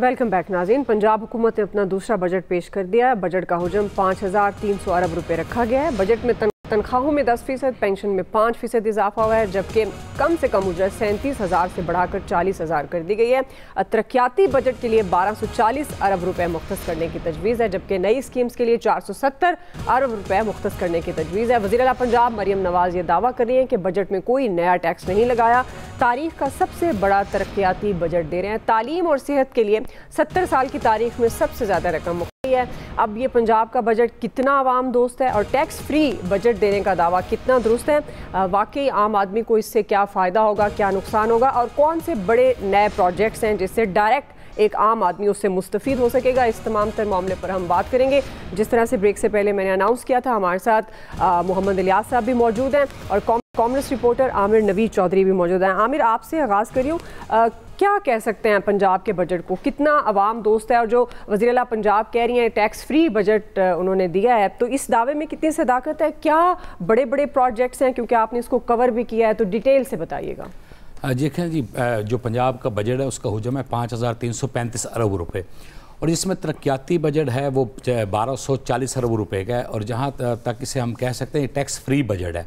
Welcome back नाज़रीन। पंजाब हुकूमत ने अपना दूसरा बजट पेश कर दिया है। बजट का हुजम 5300 अरब रुपए रखा गया है। बजट में तनख्वाहों में 10%, पेंशन में 5% इजाफा हुआ है, जबकि कम से कम उजरत 37,000 से बढ़ाकर 40,000 कर दी गई है। तरक्याती बजट के लिए 1240 अरब रुपए मुख्तस करने की तजवीज़ है, जबकि नई स्कीम्स के लिए 470 अरब रुपए मुख्तस करने की तजवीज़ है। वज़ीर आला पंजाब मरियम नवाज़ ये दावा कर रही हैं कि बजट में कोई नया टैक्स नहीं लगाया, तारीख का सबसे बड़ा तरक्याती बजट दे रहे हैं। तालीम और सेहत के लिए 70 साल की तारीख में सबसे ज़्यादा रकम मुख्तस है। अब ये पंजाब का बजट कितना आवाम दोस्त है और टैक्स फ्री बजट देने का दावा कितना दुरुस्त है, वाकई आम आदमी को इससे क्या फ़ायदा होगा, क्या नुकसान होगा और कौन से बड़े नए प्रोजेक्ट्स हैं जिससे डायरेक्ट एक आम आदमी उससे मुस्तफ़ीद हो सकेगा, इस तमाम तर मामले पर हम बात करेंगे। जिस तरह से ब्रेक से पहले मैंने अनाउंस किया था, हमारे साथ मोहम्मद इलियास साहब भी मौजूद हैं और कॉमर्स रिपोर्टर आमिर नवीद चौधरी भी मौजूद हैं। आमिर, आपसे आगाज़ करियो, क्या कह सकते हैं पंजाब के बजट को, कितना अवाम दोस्त है? और जो वज़ीर आला पंजाब कह रही हैं टैक्स फ्री बजट उन्होंने दिया है, तो इस दावे में कितनी सदाकत है? क्या बड़े बड़े प्रोजेक्ट्स हैं? क्योंकि आपने इसको कवर भी किया है, तो डिटेल से बताइएगा। देखें जी, जो पंजाब का बजट है उसका हुजम है 5335 अरब रुपए और इसमें तरक्याती बजट है वो 1240 अरब रुपए का है और जहाँ तक इसे हम कह सकते हैं टैक्स फ्री बजट है।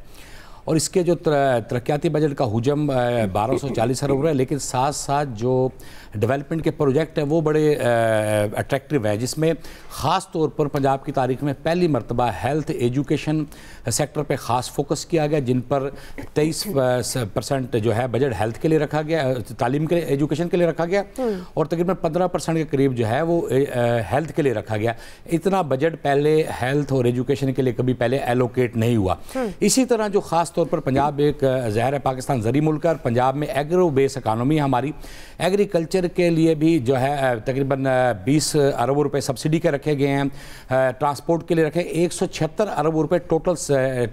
और इसके जो तरक्याती बजट का हुजम 1240 अरब है, लेकिन साथ साथ जो डेवलपमेंट के प्रोजेक्ट हैं वो बड़े अट्रैक्टिव है, जिसमें ख़ास तौर पर पंजाब की तारीख में पहली मरतबा हेल्थ एजुकेशन सेक्टर पे ख़ास फोकस किया गया, जिन पर 23% जो है बजट हेल्थ के लिए रखा गया, तालीम के लिए, एजुकेशन के लिए रखा गया और तकरीबन 15% के करीब जो है वो हेल्थ के लिए रखा गया। इतना बजट पहले हेल्थ और एजुकेशन के लिए कभी पहले एलोकेट नहीं हुआ। इसी तरह जो ख़ास तौर पर पंजाब एक ज़ाहिर है पाकिस्तान ज़री मुल्क है और पंजाब में एग्रो बेस इकानमी हमारी, एग्रीकल्चर के लिए भी जो है तकरीबन 20 अरब रुपए सब्सिडी के रखे गए हैं, ट्रांसपोर्ट के लिए रखे 176 अरब रुपए टोटल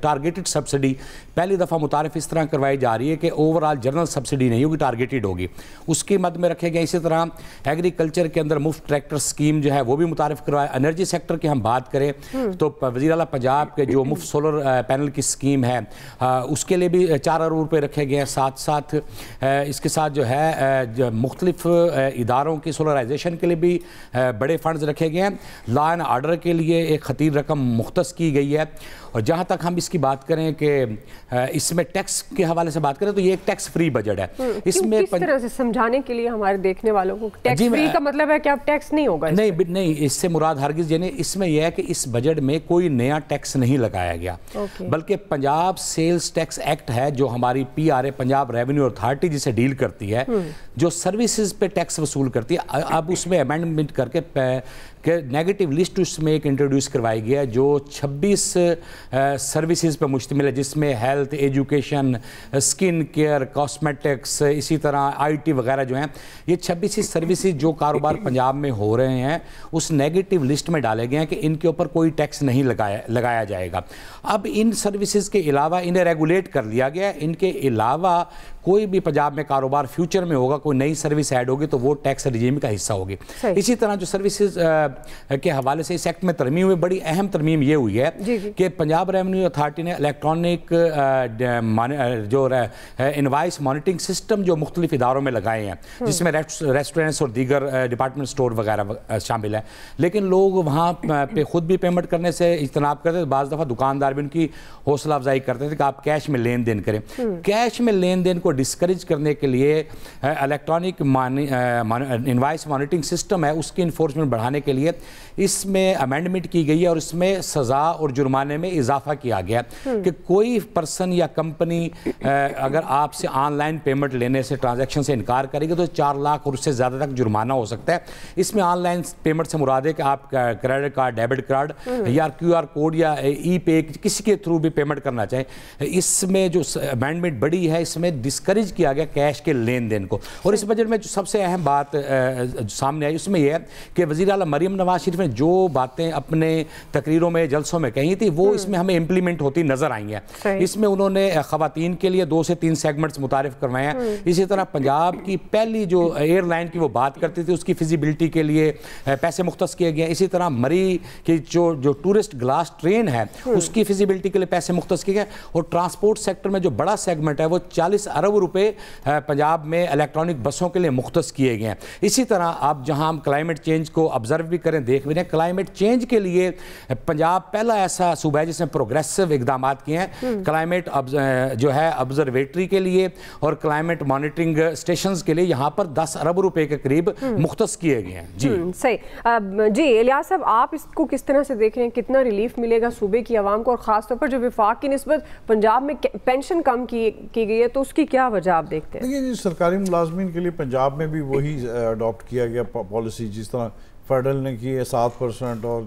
टारगेटेड सब्सिडी पहली दफ़ा मुतारिफ इस तरह करवाई जा रही है कि ओवरऑल जनरल सब्सिडी नहीं होगी, टारगेटेड होगी, उसकी मद में रखे गए। इसी तरह एग्रीकल्चर के अंदर मुफ्त ट्रैक्टर स्कीम जो है वो भी मुतारिफ करवाए। एनर्जी सेक्टर की हम बात करें तो वज़ीर आला पंजाब के जो मुफ्त सोलर पैनल की स्कीम है उसके लिए भी 4 अरब रुपये रखे गए हैं। साथ साथ इसके साथ जो है मुख्तलिफ इदारों की सोलराइजेशन के लिए भी बड़े फंड्स रखे गए हैं। लॉ एंड आर्डर के लिए एक खतीर रकम मुख्तस की गई है। और जहाँ तक हम इसकी बात करें कि इसमें टैक्स के हवाले से बात करें तो ये एक टैक्स फ्री बजट है। इसमें किस तरह से समझाने के लिए हमारे देखने वालों को टैक्स फ्री का मतलब है कि अब टैक्स नहीं होगा? नहीं, इससे मुराद हरगिज़ यानी इसमें यह है कि इस बजट में कोई नया टैक्स नहीं लगाया गया, बल्कि पंजाब सेल्स टैक्स एक्ट है जो हमारी PRA पंजाब रेवेन्यू अथॉरिटी जिसे डील करती है, जो सर्विसेज पे टैक्स वसूल करती है, अब उसमें अमेंडमेंट करके नेगेटिव लिस्ट उसमें एक इंट्रोड्यूस करवाई गया है जो 26 सर्विसेज पर मुश्तमिल है, जिसमें health, education, skin care, cosmetics, इसी तरह IT वगैरह जो हैं, ये 26 सर्विसेज जो कारोबार पंजाब में हो रहे हैं उस नेगेटिव लिस्ट में डाले गए हैं कि इनके ऊपर कोई टैक्स नहीं लगाया जाएगा। अब इन सर्विसेज के अलावा इन्हें रेगुलेट कर लिया गया है। इनके अलावा कोई भी पंजाब में कारोबार फ्यूचर में होगा, कोई नई सर्विस ऐड होगी तो वो टैक्स रिजीम का हिस्सा होगी। इसी तरह जो सर्विसेज के हवाले से इस एक्ट में तरमीम हुई, बड़ी अहम तरमीम ये हुई है कि पंजाब रेवेन्यू अथॉरिटी ने इलेक्ट्रॉनिक जो इनवाइस मॉनिटरिंग सिस्टम जो मुख्तलिफ इदारों में लगाए हैं, जिसमें रेस्टोरेंट्स और दीगर डिपार्टमेंट स्टोर वगैरह शामिल है, लेकिन लोग वहाँ पे खुद भी पेमेंट करने से इज्तनाब करते थे। बाज़ दफ़ा दुकानदार भी उनकी हौसला अफजाई करते थे कि आप कैश में लेन देन करें। कैश में लेन देन को डिस्करेज करने के लिए इलेक्ट्रॉनिक इनवाइस मॉनिटरिंग सिस्टम है, उसकी इन्फोर्समेंट बढ़ाने के लिए इसमें अमेंडमेंट की गई है और इसमें सज़ा और जुर्माने में इजाफा किया गया कि कोई पर्सन या कंपनी अगर आपसे ऑनलाइन पेमेंट लेने से, ट्रांजैक्शन से इनकार करेगी तो 4 लाख और उससे ज़्यादा तक जुर्माना हो सकता है। इसमें ऑनलाइन पेमेंट से मुराद है कि आप क्रेडिट कार्ड, डेबिट कार्ड या QR कोड या E-पे किसी के थ्रू भी पेमेंट करना चाहें। इसमें जो अमेंडमेंट बड़ी है, इसमें डिस्करेज किया गया कैश के लेन देन को। और इस बजट में जो सबसे अहम बात सामने आई उसमें यह है कि वज़ीर आला मरियम पीएम नवाज शरीफ ने जो बातें अपने तकरीरों में, जलसों में कही थी, वो इसमें हमें इम्प्लीमेंट होती नजर आई हैं। इसमें उन्होंने खवातीन के लिए 2 से 3 सेगमेंट्स मुतारिफ करवाए हैं। इसी तरह पंजाब की पहली जो एयरलाइन की वो बात करती थी, उसकी फिजिबिलिटी के लिए पैसे मुख्तस किए गए। इसी तरह मरी की जो टूरिस्ट ग्लास ट्रेन है उसकी फिजिबिलिटी के लिए पैसे मुख्तस किए गए। और ट्रांसपोर्ट सेक्टर में जो बड़ा सेगमेंट है वो 40 अरब रुपए पंजाब में इलेक्ट्रॉनिक बसों के लिए मुख्तस किए गए हैं। इसी तरह आप जहां हम क्लाइमेट चेंज को ऑब्जर्व भी करें, देख भी रहे हैं, क्लाइमेट चेंज के लिए पंजाब पहला ऐसा सूबा है जिसने प्रोग्रेसिव इकदाम किए हैं। क्लाइमेट जो है ऑब्जर्वेटरी के लिए और क्लाइमेट मॉनिटरिंग स्टेशंस के लिए यहाँ पर 10 अरब रुपए के करीब मुख्तस किए गए हैं। जी सही। जी इलियास साहब, आप इसको किस तरह से देख रहे हैं? कितना रिलीफ मिलेगा सूबे की आवाम को, और खासतौर पर जो विफाक की निस्बत पंजाब में पेंशन कम की गई है, तो उसकी क्या वजह आप देखते हैं? देखिए, सरकारी मुलाजमीन के लिए पंजाब में भी वही अडॉप्ट किया गया पॉलिसी, जिस तरह फेडरल ने की है 7% और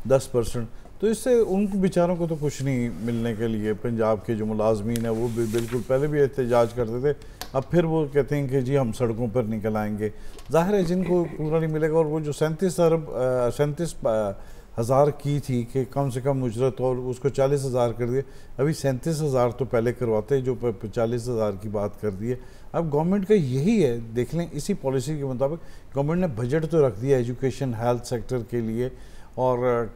10%। तो इससे उन बेचारों को तो कुछ नहीं मिलने के लिए। पंजाब के जो मुलाजमीन है वो भी बिल्कुल पहले भी एहतजाज करते थे, अब फिर वो कहते हैं कि जी हम सड़कों पर निकल आएंगे। जाहिर है जिनको पूरा नहीं मिलेगा। और वो जो 37,000 की थी कि कम से कम उजरत, और उसको 40,000 कर दिए। अभी 37,000 तो पहले करवाते हैं, जो 40,000 की बात कर दी है। अब गवर्नमेंट का यही है, देख लें इसी पॉलिसी के मुताबिक गवर्नमेंट ने बजट तो रख दिया एजुकेशन हेल्थ सेक्टर के लिए, और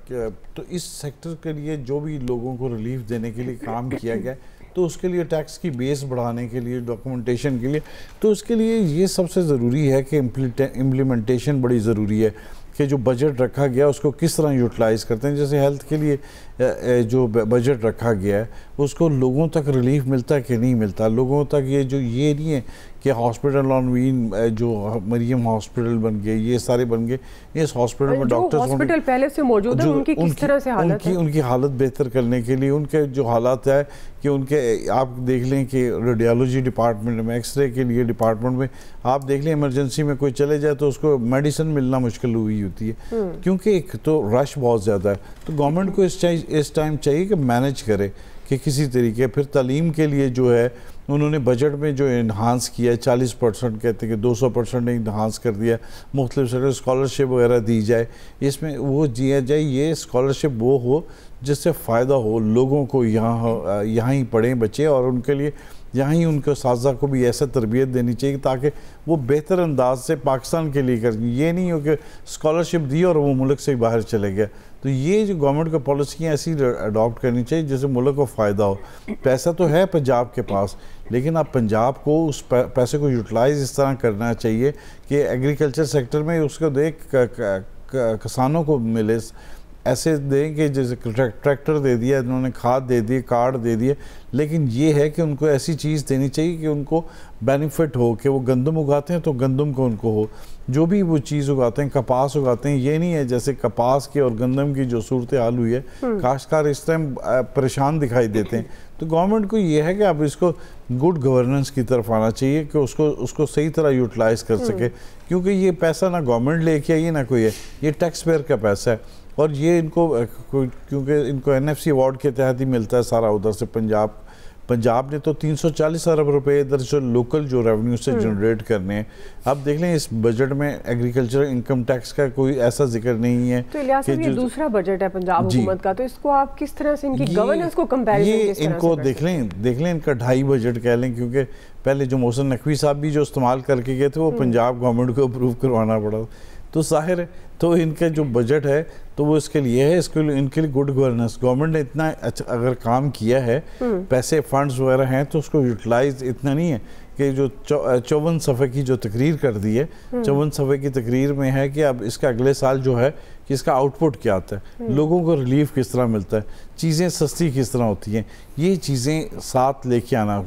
तो इस सेक्टर के लिए जो भी लोगों को रिलीफ देने के लिए काम किया गया, तो उसके लिए टैक्स की बेस बढ़ाने के लिए, डॉक्यूमेंटेशन के लिए, तो उसके लिए ये सबसे ज़रूरी है कि इम्प्लीमेंटेशन बड़ी ज़रूरी है कि जो बजट रखा गया उसको किस तरह यूटिलाइज़ करते हैं। जैसे हेल्थ के लिए जो बजट रखा गया है उसको लोगों तक रिलीफ मिलता है कि नहीं मिलता। लोगों तक ये नहीं है कि हॉस्पिटल ऑन व्हील, जो मरियम हॉस्पिटल बन गए, ये सारे बन गए, इस हॉस्पिटल में डॉक्टर्स हॉस्पिटल पहले से मौजूद है, उनकी किस तरह से हालत है? उनकी हालत बेहतर करने के लिए उनके जो हालात है कि उनके, आप देख लें कि रेडियोलॉजी डिपार्टमेंट में, एक्सरे के लिए डिपार्टमेंट में आप देख लें, इमरजेंसी में कोई चले जाए तो उसको मेडिसिन मिलना मुश्किल हुई होती है, क्योंकि एक तो रश बहुत ज़्यादा है। तो गवर्नमेंट को इस टाइम चाहिए कि मैनेज करे कि किसी तरीके। फिर तालीम के लिए जो है उन्होंने बजट में जो इन्हांस किया है, 40% कहते हैं कि 200% ने इन्हांस कर दिया, मुख्तलिफ तरह स्कॉलरशिप वगैरह दी जाए, इसमें वो दिया जाए। ये स्कॉलरशिप वो हो जिससे फ़ायदा हो लोगों को, यहाँ ही पढ़ें बच्चे, और उनके लिए यहाँ ही उनके साजा को भी ऐसा तरबियत देनी चाहिए ताकि वो बेहतर अंदाज से पाकिस्तान के लिए करें। ये नहीं हो कि स्कॉलरशिप दी और वो मुल्क से बाहर चले गया। तो ये जो गवर्नमेंट की पॉलिसियाँ ऐसी अडॉप्ट करनी चाहिए जिससे मुल्क को फ़ायदा हो। पैसा तो है पंजाब के पास, लेकिन अब पंजाब को उस पैसे को यूटिलाइज़ इस तरह करना चाहिए कि एग्रीकल्चर सेक्टर में उसको देख किसानों को मिले, ऐसे दें कि जैसे ट्रैक्टर दे दिया इन्होंने, खाद दे दी, कार्ड दे दिए, लेकिन ये है कि उनको ऐसी चीज़ देनी चाहिए कि उनको बेनिफिट हो, कि वो गंदम उगाते हैं तो गंदम को उनको हो, जो भी वो चीज़ उगाते हैं, कपास उगाते हैं, ये नहीं है जैसे कपास की और गंदम की जो सूरत हाल हुई है, काश्तकार इस टाइम परेशान दिखाई देते हैं। तो गवर्नमेंट को ये है कि अब इसको गुड गवर्नेंस की तरफ आना चाहिए कि उसको सही तरह यूटिलाइज़ कर सके, क्योंकि ये पैसा ना गवर्नमेंट लेके आई ना कोई है, ये टैक्स पेयर का पैसा है। और ये इनको क्योंकि इनको NFC अवार्ड के तहत ही मिलता है सारा उधर से। पंजाब ने तो 340 अरब रुपए इधर जो लोकल जो रेवेन्यू से जनरेट करने हैं। अब देख लें इस बजट में एग्रीकल्चर इनकम टैक्स का कोई ऐसा जिक्र नहीं है। तो इलियास साहब, ये दूसरा बजट है पंजाब हुकूमत का, तो इसको आप किस तरह से इनकी गवर्नेंस को कंपैरिजन इनको देख लें इनका 2.5 बजट कह लें, क्योंकि पहले जो मोहसिन नकवी साहब भी जो इस्तेमाल करके गए थे वो पंजाब गवर्नमेंट को अप्रूव करवाना पड़ा। तो जाहिर है तो इनका जो बजट है तो वो इसके लिए है, इनके लिए गुड गवर्नेंस। गवर्नमेंट ने इतना अच्छा अगर काम किया है, पैसे फंड्स वगैरह हैं, तो उसको यूटिलाइज इतना नहीं है कि जो 54 सफ़े की जो तकरीर कर दी है, 54 सफ़े की तकरीर में है कि अब इसका अगले साल जो है कि इसका आउटपुट क्या आता है, लोगों को रिलीफ किस तरह मिलता है, चीज़ें सस्ती किस तरह होती हैं, ये चीज़ें साथ लेके आना।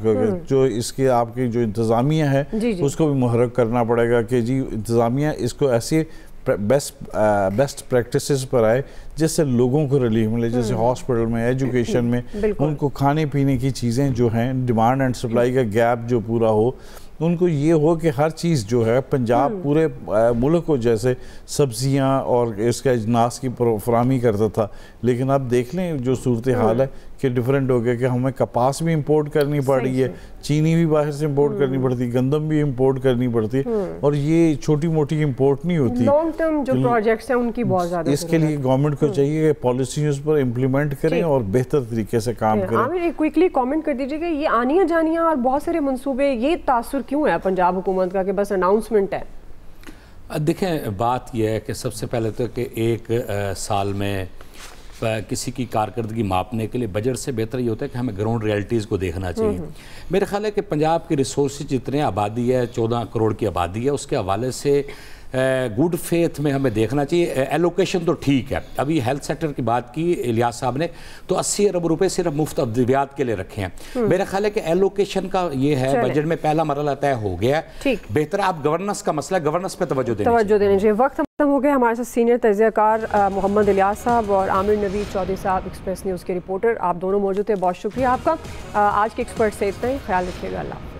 जो इसके आपकी जो इंतज़ामिया है उसको भी मुहर्रक करना पड़ेगा कि जी इंतज़ामिया इसको ऐसे बेस्ट प्रैक्टिसेस पर आए जिससे लोगों को रिलीफ मिले। जैसे हॉस्पिटल में, एजुकेशन में, उनको खाने पीने की चीज़ें जो हैं, डिमांड एंड सप्लाई का गैप जो पूरा हो, उनको ये हो कि हर चीज़ जो है पंजाब पूरे मुल्क को जैसे सब्जियां और इसका अजनास की फराहमी करता था, लेकिन अब देख लें जो सूरत हाल है कि डिफरेंट हो गया कि हमें कपास भी इंपोर्ट करनी पड़ रही है, चीनी भी बाहर से इंपोर्ट करनी पड़ती है, गंदम भी इंपोर्ट करनी पड़ती है, और ये छोटी मोटी इंपोर्ट नहीं होती। लॉन्ग टर्म जो प्रोजेक्ट्स हैं उनकी बहुत ज़्यादा इसके लिए गवर्नमेंट को चाहिए कि पॉलिसीज पर इम्प्लीमेंट करें और बेहतर तरीके से काम करें। आमिर, क्विकली कमेंट कर दीजिएगा, ये आनिया जानिया और बहुत सारे मंसूबे, ये तासुर क्यों है पंजाब हुकूमत का कि बस अनाउंसमेंट है? देखें, बात यह है कि सबसे पहले तो कि एक साल में किसी की कारकर्दगी मापने के लिए बजट से बेहतर ये होता है कि हमें ग्राउंड रियलिटीज़ को देखना चाहिए। मेरा ख्याल है कि पंजाब की रिसोर्सेज जितने आबादी है, 14 करोड़ की आबादी है, उसके हवाले से गुड फेथ में हमें देखना चाहिए। एलोकेशन तो ठीक है, अभी हेल्थ सेक्टर की बात की इलियास साहब ने, तो 80 अरब रुपए सिर्फ मुफ्त अद्वियात के लिए रखे हैं। मेरा ख्याल है कि एलोकेशन का ये है, बजट में पहला मरहला तय हो गया, बेहतर आप गवर्नेंस का मसला, गवर्नेंस पे तवज्जो देनी चाहिए। वक्त खत्म हो गया। हमारे साथ सीनियर तज्ज़ियाकार मोहम्मद इलियास साहब और आमिर नवीद चौधरी साहब, एक्सप्रेस न्यूज़ के रिपोर्टर, आप दोनों मौजूद थे, बहुत शुक्रिया आपका। आज के एक्सपर्ट से इतना ही, ख्याल रखिएगा। अल्लाह।